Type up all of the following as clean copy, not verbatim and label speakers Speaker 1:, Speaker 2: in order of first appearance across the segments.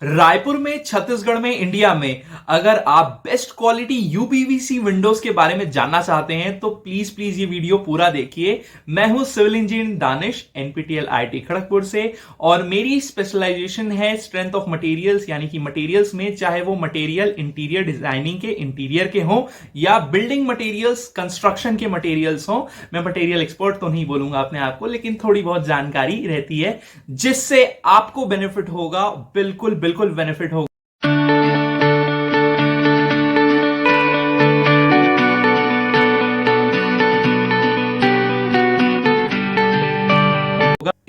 Speaker 1: रायपुर में, छत्तीसगढ़ में, इंडिया में अगर आप बेस्ट क्वालिटी यूपीवीसी विंडोज के बारे में जानना चाहते हैं तो प्लीज प्लीज ये वीडियो पूरा देखिए। मैं हूं civil engineer Danish, NPTEL IIT Kharagpur से, और मेरी स्पेशलाइजेशन है स्ट्रेंथ ऑफ मटेरियल्स, यानी कि मटेरियल्स में, चाहे वो मटेरियल इंटीरियर डिजाइनिंग के, इंटीरियर के हों या बिल्डिंग मटेरियल्स, कंस्ट्रक्शन के मटेरियल्स हों। मैं मटेरियल एक्सपर्ट तो नहीं बोलूंगा अपने आप को, लेकिन थोड़ी बहुत जानकारी रहती है जिससे आपको बेनिफिट होगा, बिल्कुल बिल्कुल बेनिफिट होगा।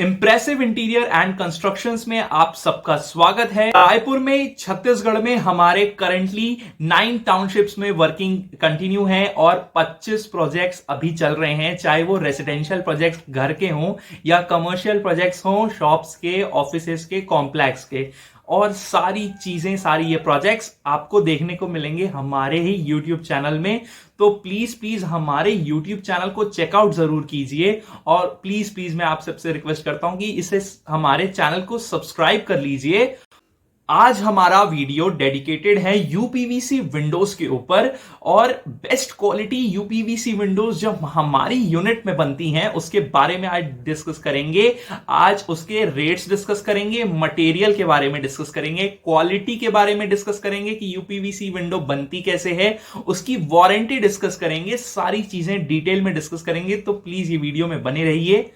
Speaker 1: इंप्रेसिव इंटीरियर एंड कंस्ट्रक्शंस में आप सबका स्वागत है। रायपुर में, छत्तीसगढ़ में हमारे करंटली 9 टाउनशिप्स में वर्किंग कंटिन्यू है और 25 प्रोजेक्ट्स अभी चल रहे हैं, चाहे वो रेसिडेंशियल प्रोजेक्ट्स घर के हों या कमर्शियल प्रोजेक्ट्स हों, शॉप्स के, ऑफिसेस के, कॉम्प्लेक्स के, और सारी चीजें, सारी ये प्रोजेक्ट्स आपको देखने को मिलेंगे हमारे ही YouTube चैनल में। तो प्लीज प्लीज हमारे YouTube चैनल को चेकआउट जरूर कीजिए, और प्लीज प्लीज मैं आप सबसे रिक्वेस्ट करता हूं कि इसे, हमारे चैनल को सब्सक्राइब कर लीजिए। आज हमारा वीडियो डेडिकेटेड है यूपीवीसी विंडोज के ऊपर, और बेस्ट क्वालिटी यूपीवीसी विंडोज जो हमारी यूनिट में बनती हैं उसके बारे में आज डिस्कस करेंगे। आज उसके रेट्स डिस्कस करेंगे, मटेरियल के बारे में डिस्कस करेंगे, क्वालिटी के बारे में डिस्कस करेंगे कि यूपीवीसी विंडो बनती कैसे है, उसकी वारंटी डिस्कस करेंगे, सारी चीजें डिटेल में डिस्कस करेंगे। तो प्लीज ये वीडियो में बने रहिए।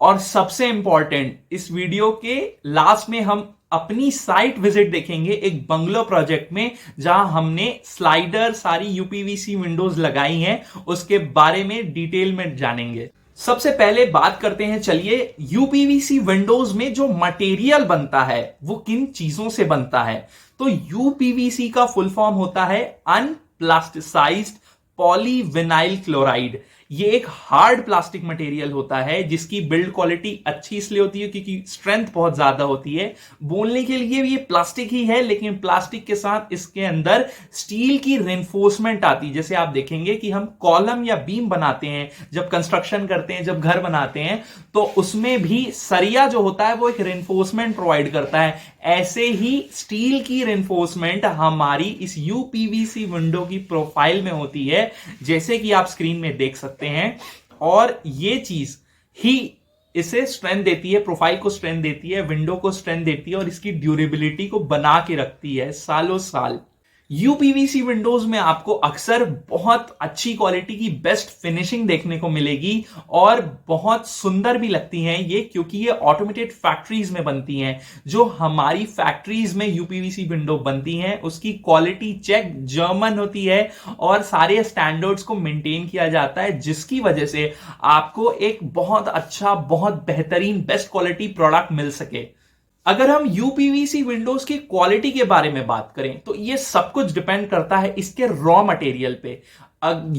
Speaker 1: और सबसे इंपॉर्टेंट, इस वीडियो के लास्ट में हम अपनी साइट विजिट देखेंगे एक बंगलो प्रोजेक्ट में, जहां हमने स्लाइडर, सारी यूपीवीसी विंडोज लगाई हैं, उसके बारे में डिटेल में जानेंगे। सबसे पहले बात करते हैं, चलिए, यूपीवीसी विंडोज में जो मटेरियल बनता है वो किन चीजों से बनता है। तो यूपीवीसी का फुल फॉर्म होता है अनप्लास्टिसाइज्ड पॉलीविनाइल क्लोराइड। ये एक हार्ड प्लास्टिक मटेरियल होता है जिसकी बिल्ड क्वालिटी अच्छी इसलिए होती है क्योंकि स्ट्रेंथ बहुत ज्यादा होती है। बोलने के लिए ये प्लास्टिक ही है, लेकिन प्लास्टिक के साथ इसके अंदर स्टील की रेनफोर्समेंट आती है। जैसे आप देखेंगे कि हम कॉलम या बीम बनाते हैं, जब कंस्ट्रक्शन करते हैं, जब घर बनाते हैं, तो उसमें भी सरिया जो होता है वो एक रेनफोर्समेंट प्रोवाइड करता है। ऐसे ही स्टील की रेनफोर्समेंट हमारी इस यूपीवीसी विंडो की प्रोफाइल में होती है, जैसे कि आप स्क्रीन में देख सकते हैं। और ये चीज ही इसे स्ट्रेंथ देती है, प्रोफाइल को स्ट्रेंथ देती है, विंडो को स्ट्रेंथ देती है, और इसकी ड्यूरेबिलिटी को बना के रखती है सालों साल। यूपीवीसी विंडोज में आपको अक्सर बहुत अच्छी क्वालिटी की बेस्ट फिनिशिंग देखने को मिलेगी, और बहुत सुंदर भी लगती हैं ये, क्योंकि ये ऑटोमेटेड फैक्ट्रीज में बनती हैं। जो हमारी फैक्ट्रीज में यूपीवीसी विंडो बनती हैं उसकी क्वालिटी चेक जर्मन होती है, और सारे स्टैंडर्ड्स को मेंटेन किया जाता है, जिसकी वजह से आपको एक बहुत अच्छा, बहुत बेहतरीन, बेस्ट क्वालिटी प्रोडक्ट मिल सके। अगर हम यूपीवीसी विंडोज की क्वालिटी के बारे में बात करें तो ये सब कुछ डिपेंड करता है इसके रॉ मटेरियल पे।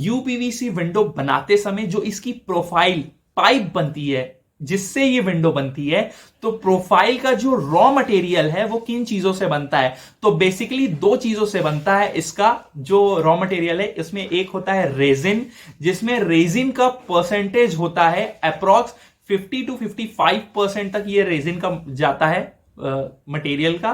Speaker 1: यूपीवीसी विंडो बनाते समय जो इसकी प्रोफाइल पाइप बनती है जिससे ये विंडो बनती है, तो प्रोफाइल का जो रॉ मटेरियल है वो किन चीजों से बनता है। तो बेसिकली 2 चीजों से बनता है इसका जो रॉ मटेरियल है। इसमें एक होता है रेजिन, जिसमें रेजिन का परसेंटेज होता है अप्रॉक्स 50 to 55% तक ये रेजिन का जाता है, मटेरियल का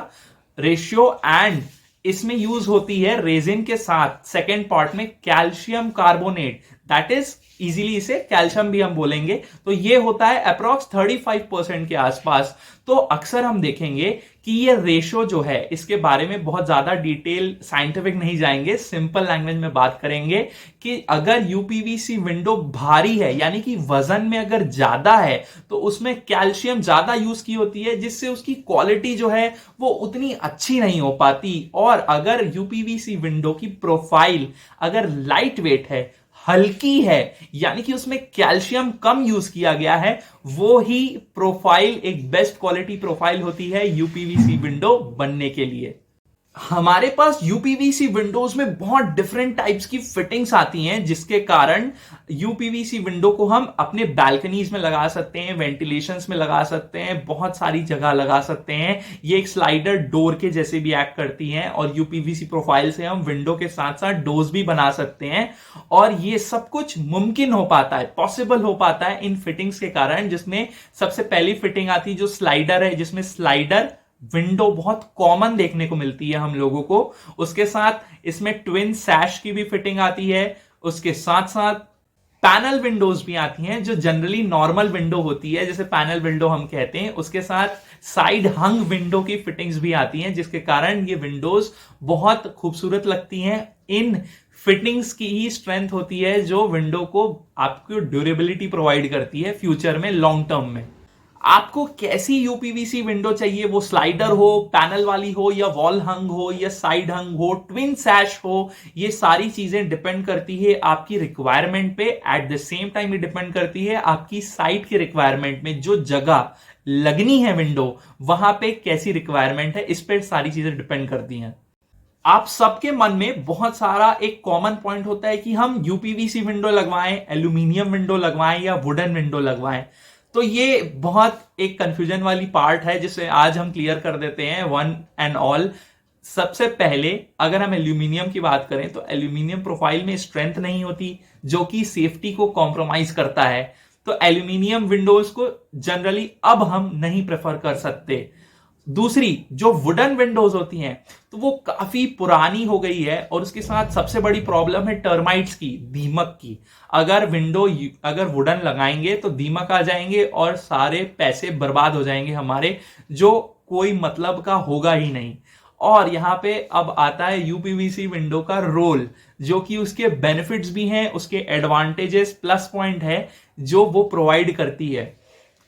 Speaker 1: रेशियो। एंड इसमें यूज होती है रेजिन के साथ सेकेंड पार्ट में calcium carbonate, that is easily इसे कैल्शियम भी हम बोलेंगे। तो ये होता है अप्रॉक्स 35% के आसपास। तो अक्सर हम देखेंगे कि ये रेशो जो है, इसके बारे में बहुत ज्यादा डिटेल साइंटिफिक नहीं जाएंगे, सिंपल लैंग्वेज में बात करेंगे कि अगर यूपीवीसी विंडो भारी है, यानी कि वजन में अगर ज्यादा है, तो उसमें कैल्शियम ज्यादा यूज की होती है, जिससे उसकी क्वालिटी जो है वो उतनी अच्छी नहीं हो पाती। और अगर यूपीवीसी विंडो की प्रोफाइल अगर लाइट वेट है, हल्की है, यानी कि उसमें कैल्शियम कम यूज किया गया है, वो ही प्रोफाइल एक बेस्ट क्वालिटी प्रोफाइल होती है यूपीवीसी विंडो बनने के लिए। हमारे पास यूपीवीसी विंडोज में बहुत डिफरेंट टाइप्स की फिटिंग्स आती हैं, जिसके कारण यूपीवीसी विंडो को हम अपने बैल्कनीज में लगा सकते हैं, वेंटिलेशंस में लगा सकते हैं, बहुत सारी जगह लगा सकते हैं। ये एक स्लाइडर डोर के जैसे भी एक्ट करती हैं, और यूपीवीसी प्रोफाइल से हम विंडो के साथ साथ डोर्स भी बना सकते हैं। और ये सब कुछ मुमकिन हो पाता है, पॉसिबल हो पाता है इन फिटिंग्स के कारण, जिसमें सबसे पहली फिटिंग आती है जो स्लाइडर है, जिसमें स्लाइडर विंडो बहुत कॉमन देखने को मिलती है हम लोगों को। उसके साथ इसमें ट्विन सैश की भी फिटिंग आती है। उसके साथ साथ पैनल विंडोज भी आती हैं जो जनरली नॉर्मल विंडो होती है, जैसे पैनल विंडो हम कहते हैं। उसके साथ साइड हंग विंडो की फिटिंग्स भी आती हैं, जिसके कारण ये विंडोज बहुत खूबसूरत लगती हैं। इन फिटिंग्स की ही स्ट्रेंथ होती है जो विंडो को आपको ड्यूरेबिलिटी प्रोवाइड करती है फ्यूचर में, लॉन्ग टर्म में। आपको कैसी यूपीवीसी विंडो चाहिए, वो स्लाइडर हो, पैनल वाली हो, या वॉल हंग हो, या साइड हंग हो, ट्विन सैश हो, ये सारी चीजें डिपेंड करती है आपकी रिक्वायरमेंट पे। एट द सेम टाइम ये डिपेंड करती है आपकी साइट की रिक्वायरमेंट में, जो जगह लगनी है विंडो वहां पे कैसी रिक्वायरमेंट है, इस पर सारी चीजें डिपेंड करती हैं। आप सबके मन में बहुत सारा एक कॉमन पॉइंट होता है कि हम यूपीवीसी विंडो लगवाएं, एल्यूमिनियम विंडो लगवाएं, या वुडन विंडो लगवाएं। तो ये बहुत एक कंफ्यूजन वाली पार्ट है जिसे आज हम क्लियर कर देते हैं वन एंड ऑल। सबसे पहले अगर हम एल्यूमिनियम की बात करें तो एल्यूमिनियम प्रोफाइल में स्ट्रेंथ नहीं होती, जो कि सेफ्टी को कॉम्प्रोमाइज करता है। तो एल्यूमिनियम विंडोज को जनरली अब हम नहीं प्रेफर कर सकते। दूसरी जो वुडन विंडोज होती हैं तो वो काफी पुरानी हो गई है, और उसके साथ सबसे बड़ी प्रॉब्लम है टर्माइट्स की, दीमक की। अगर वुडन लगाएंगे तो दीमक आ जाएंगे और सारे पैसे बर्बाद हो जाएंगे हमारे, जो कोई मतलब का होगा ही नहीं। और यहां पे अब आता है यूपीवीसी विंडो का रोल, जो कि उसके बेनिफिट्स भी हैं, उसके एडवांटेजेस प्लस पॉइंट है जो वो प्रोवाइड करती है।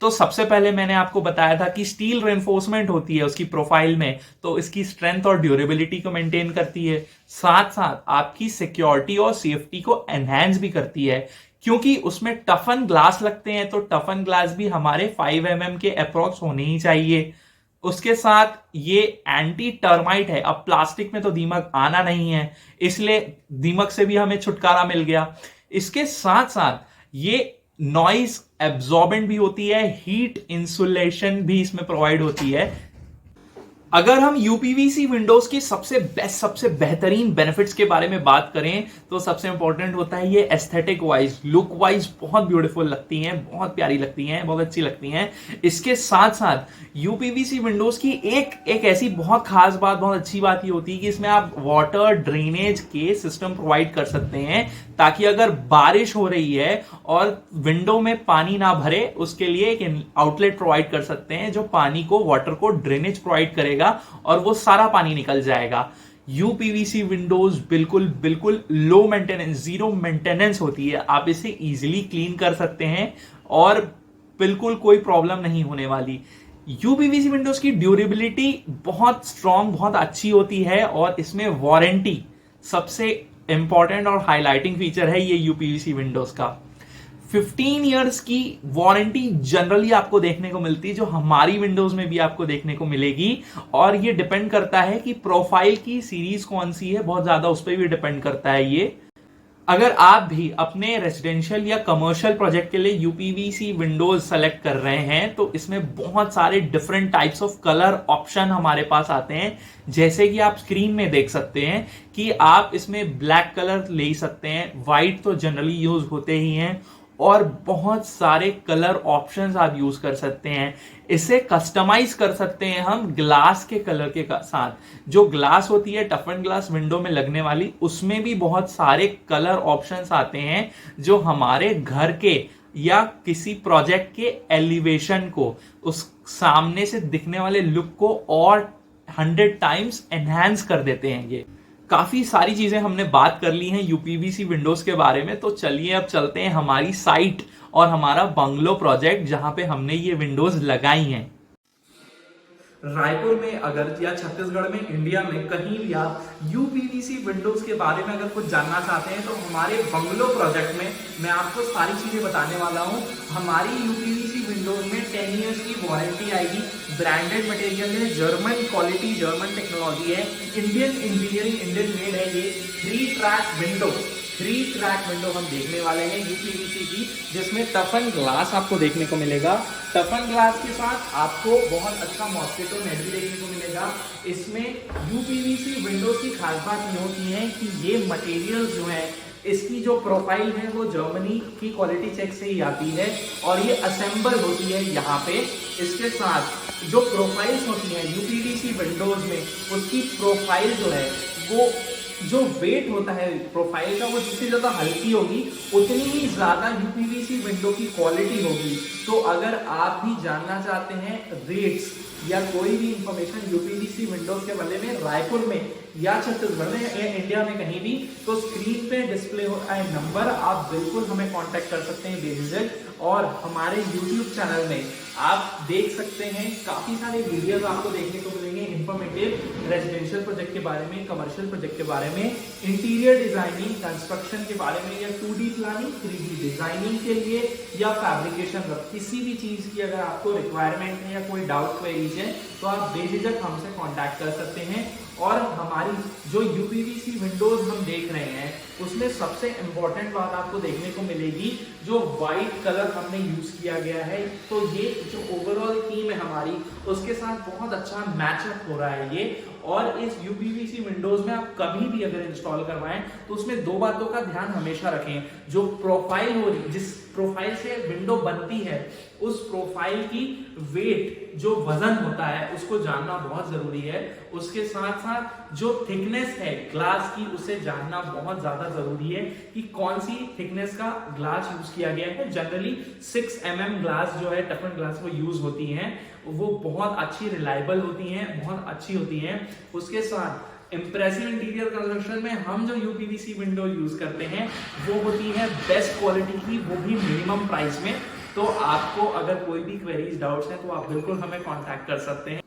Speaker 1: तो सबसे पहले मैंने आपको बताया था कि स्टील रेनफोर्समेंट होती है उसकी प्रोफाइल में, तो इसकी स्ट्रेंथ और ड्यूरेबिलिटी को मेंटेन करती है। साथ साथ आपकी सिक्योरिटी और सेफ्टी को एनहांस भी करती है, क्योंकि उसमें टफन ग्लास लगते हैं। तो टफन ग्लास भी हमारे 5 mm के अप्रोक्स होने ही चाहिए। उसके साथ ये एंटी टर्माइट है। अब प्लास्टिक में तो दीमक आना नहीं है, इसलिए दीमक से भी हमें छुटकारा मिल गया। इसके साथ साथ ये नॉइस एब्जॉर्बेंट भी होती है, हीट इंसुलेशन भी इसमें प्रोवाइड होती है। अगर हम यूपीवीसी विंडोज की सबसे बेस्ट, सबसे बेहतरीन बेनिफिट्स के बारे में बात करें तो सबसे इंपॉर्टेंट होता है ये एस्थेटिक वाइज, लुक वाइज बहुत ब्यूटीफुल लगती हैं, बहुत प्यारी लगती हैं, बहुत अच्छी लगती हैं। इसके साथ साथ यूपीवीसी विंडोज की एक ऐसी बहुत खास बात, बहुत अच्छी बात ये होती है कि इसमें आप वाटर ड्रेनेज के सिस्टम प्रोवाइड कर सकते हैं, ताकि अगर बारिश हो रही है और विंडो में पानी ना भरे, उसके लिए एक आउटलेट प्रोवाइड कर सकते हैं जो पानी को, वाटर को ड्रेनेज प्रोवाइड करेगा और वो सारा पानी निकल जाएगा। यूपीवीसी विंडोज बिल्कुल लो मेंटेनेंस, जीरो मेंटेनेंस होती है। आप इसे इजीली क्लीन कर सकते हैं और बिल्कुल कोई प्रॉब्लम नहीं होने वाली। यूपीवीसी विंडोज की ड्यूरेबिलिटी बहुत स्ट्रांग, बहुत अच्छी होती है, और इसमें वारंटी सबसे इंपॉर्टेंट और हाईलाइटिंग फीचर है ये यूपीवीसी विंडोज का। 15 इयर्स की वारंटी जनरली आपको देखने को मिलती है, जो हमारी विंडोज में भी आपको देखने को मिलेगी। और ये डिपेंड करता है कि प्रोफाइल की सीरीज कौन सी है, बहुत ज्यादा उस पर भी डिपेंड करता है ये। अगर आप भी अपने रेजिडेंशियल या कमर्शियल प्रोजेक्ट के लिए यूपीवीसी विंडोज सेलेक्ट कर रहे हैं तो इसमें बहुत सारे different types of colour option हमारे पास आते हैं। जैसे कि आप स्क्रीन में देख सकते हैं कि आप इसमें ब्लैक कलर ले सकते हैं, व्हाइट तो जनरली यूज होते ही हैं, और बहुत सारे कलर ऑप्शंस आप यूज कर सकते हैं। इसे कस्टमाइज कर सकते हैं हम ग्लास के कलर के साथ। जो ग्लास होती है टफन ग्लास विंडो में लगने वाली, उसमें भी बहुत सारे कलर ऑप्शंस आते हैं जो हमारे घर के या किसी प्रोजेक्ट के एलिवेशन को, उस सामने से दिखने वाले लुक को और 100 टाइम्स एनहांस कर देते हैं। ये काफी सारी चीजें हमने बात कर ली हैं यूपीवीसी विंडोज के बारे में, तो चलिए अब चलते हैं हमारी साइट और हमारा बंगलो प्रोजेक्ट जहां पे हमने ये विंडोज लगाई हैं। रायपुर में अगर या छत्तीसगढ़ में, इंडिया में कहीं भी आप यूपीवीसी विंडोज के बारे में अगर कुछ जानना चाहते हैं तो हमारे बंगलो प्रोजेक्ट में मैं आपको सारी चीजें बताने वाला हूं। हमारी यूपीवीसी विंडोज में 10 इयर्स की वारंटी आएगी, ब्रांडेड मटेरियल है, जर्मन क्वालिटी, जर्मन टेक्नोलॉजी है, इंडियन इंजीनियरिंग, इंडियन मेड है। ये 3 ट्रैक विंडो हम देखने वाले हैं यूपीवीसी की, जिसमें टफन ग्लास आपको देखने को मिलेगा। टफन ग्लास के साथ आपको बहुत अच्छा मॉस्किटो नेट भी देखने को मिलेगा। इसमें यूपीवीसी विंडोज की खास बात ये होती है कि ये मटेरियल जो है इसकी जो प्रोफाइल है वो जर्मनी की क्वालिटी चेक से ही आती है और ये असेंबल होती है यहाँ पे। इसके साथ जो प्रोफाइल्स होती हैं यूपीवीसी विंडोज में, उसकी प्रोफाइल जो है वो जो वेट होता है प्रोफाइल का, वो जितनी ज्यादा हल्की होगी उतनी ही ज्यादा यूपीवीसी विंडो की क्वालिटी होगी। तो अगर आप भी जानना चाहते हैं रेट्स या कोई भी इंफॉर्मेशन यूपीवीसी विंडोज के बारे में रायपुर में या छत्तीसगढ़ में या इंडिया में कहीं भी, तो स्क्रीन पे डिस्प्ले हो रहा है नंबर, आप बिल्कुल हमें कांटेक्ट कर सकते हैं बेझिझक। और हमारे यूट्यूब चैनल में आप देख सकते हैं काफी सारे वीडियोस आपको देखने को मिलेंगे इंफॉर्मेटिव, रेजिडेंशियल प्रोजेक्ट के बारे में, कमर्शियल प्रोजेक्ट के बारे में, इंटीरियर डिजाइनिंग कंस्ट्रक्शन के बारे में, या 2D प्लानिंग 3D डिजाइनिंग के लिए, या फैब्रिकेशन, किसी भी चीज की अगर आपको रिक्वायरमेंट है या कोई डाउट क्वेरीज है तो आप बेझिझक हमसे कांटेक्ट कर सकते हैं। और हमारी जो यूपीवीसी विंडोज हम देख रहे हैं उसमें सबसे इंपॉर्टेंट बात आपको देखने को मिलेगी, जो व्हाइट कलर हमने यूज किया गया है, तो ये जो ओवरऑल थीम है हमारी उसके साथ बहुत अच्छा मैचअप हो रहा है ये। और इस यूपीवीसी विंडोज में आप कभी भी अगर इंस्टॉल करवाएं तो उसमें दो बातों का ध्यान हमेशा रखें। जो प्रोफाइल हो रही, जिस प्रोफाइल से विंडो बनती है, उस प्रोफाइल की वेट, जो वजन होता है, उसको जानना बहुत जरूरी है। उसके साथ साथ जो थिकनेस है ग्लास की, उसे जानना बहुत ज्यादा जरूरी है कि कौन सी थिकनेस का ग्लास यूज किया गया है। जनरली 6 mm ग्लास जो है, टफन ग्लास, वो यूज होती हैं, वो बहुत अच्छी रिलायबल होती हैं, बहुत अच्छी होती हैं। उसके साथ इंप्रेसिव इंटीरियर कंस्ट्रक्शन में हम जो यूपीवीसी विंडो यूज करते हैं वो होती है बेस्ट क्वालिटी की, वो भी मिनिमम प्राइस में। तो आपको अगर कोई भी क्वेरीज, डाउट्स हैं तो आप बिल्कुल हमें कांटेक्ट कर सकते हैं।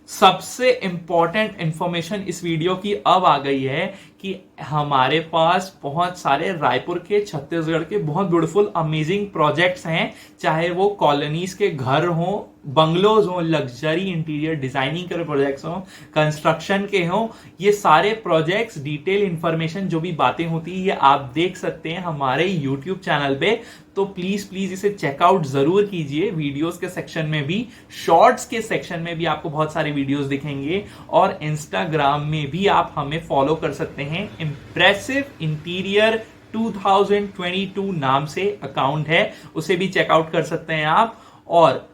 Speaker 1: सबसे इंपॉर्टेंट इंफॉर्मेशन इस वीडियो की अब आ गई है कि हमारे पास बहुत सारे रायपुर के, छत्तीसगढ़ के बहुत ब्यूटीफुल अमेजिंग प्रोजेक्ट्स हैं, चाहे वो कॉलोनीज के घर हो, बंगलोज हो, लग्जरी इंटीरियर डिजाइनिंग के प्रोजेक्ट्स हो, कंस्ट्रक्शन के हो, ये सारे प्रोजेक्ट्स, डिटेल इंफॉर्मेशन, जो भी बातें होती है, ये आप देख सकते हैं हमारे यूट्यूब चैनल पे। तो प्लीज इसे चेकआउट जरूर कीजिए। वीडियोस के सेक्शन में भी, शॉर्ट्स के सेक्शन में भी आपको बहुत सारे वीडियोस दिखेंगे, और इंस्टाग्राम में भी आप हमें फॉलो कर सकते हैं। इंप्रेसिव इंटीरियर 2022 नाम से अकाउंट है, उसे भी चेकआउट कर सकते हैं आप। और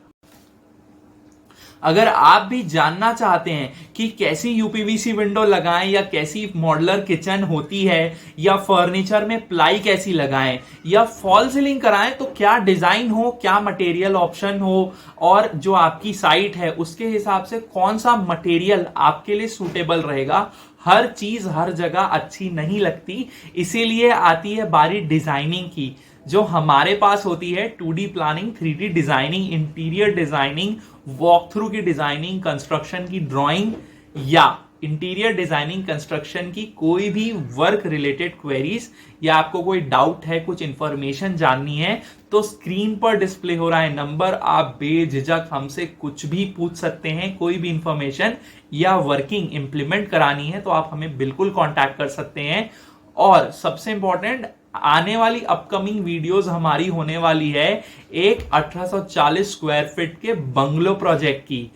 Speaker 1: अगर आप भी जानना चाहते हैं कि कैसी यूपीवीसी विंडो लगाएं, या कैसी मॉड्यूलर किचन होती है, या फर्नीचर में प्लाई कैसी लगाएं, या फॉल सीलिंग कराएं, तो क्या डिजाइन हो, क्या मटेरियल ऑप्शन हो, और जो आपकी साइट है उसके हिसाब से कौन सा मटेरियल आपके लिए सूटेबल रहेगा। हर चीज हर जगह अच्छी नहीं लगती, इसीलिए आती है बारी डिजाइनिंग की, जो हमारे पास होती है 2D planning, 3D designing, interior designing, walk through की डिजाइनिंग, कंस्ट्रक्शन की ड्राइंग, या इंटीरियर डिजाइनिंग कंस्ट्रक्शन की कोई भी वर्क रिलेटेड क्वेरीज, या आपको कोई डाउट है, कुछ इंफॉर्मेशन जाननी है, तो स्क्रीन पर डिस्प्ले हो रहा है नंबर, आप बेझिझक हमसे कुछ भी पूछ सकते हैं। कोई भी इंफॉर्मेशन या वर्किंग इंप्लीमेंट करानी है तो आप हमें बिल्कुल कांटेक्ट कर सकते हैं। और सबसे इंपॉर्टेंट, आने वाली अपकमिंग वीडियोस हमारी होने वाली है एक 1840 स्क्वायर फीट के बंगलो प्रोजेक्ट की,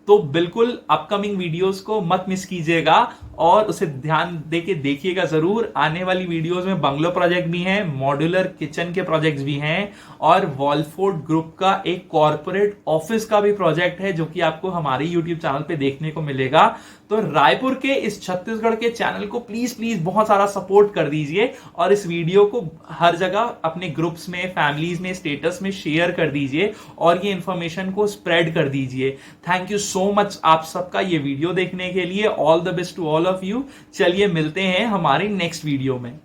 Speaker 1: तो बिल्कुल अपकमिंग वीडियोस को मत मिस कीजिएगा और उसे ध्यान देके देखिएगा जरूर। आने वाली वीडियोस में बंगलो प्रोजेक्ट भी हैं, मॉड्यूलर किचन के प्रोजेक्ट्स भी हैं, और वॉलफोर्ड ग्रुप का एक कॉर्पोरेट ऑफिस का भी प्रोजेक्ट है, जो कि आपको हमारे यूट्यूब चैनल पे देखने को मिलेगा। तो रायपुर के इस छत्तीसगढ़ के चैनल को प्लीज बहुत सारा सपोर्ट कर दीजिए, और इस वीडियो को हर जगह अपने ग्रुप्स में, फैमिलीज में, स्टेटस में शेयर कर दीजिए, और ये इंफॉर्मेशन को स्प्रेड कर दीजिए। थैंक यू सो मच आप सबका ये वीडियो देखने के लिए। All the best to all of you. चलिए मिलते हैं हमारी नेक्स्ट वीडियो में।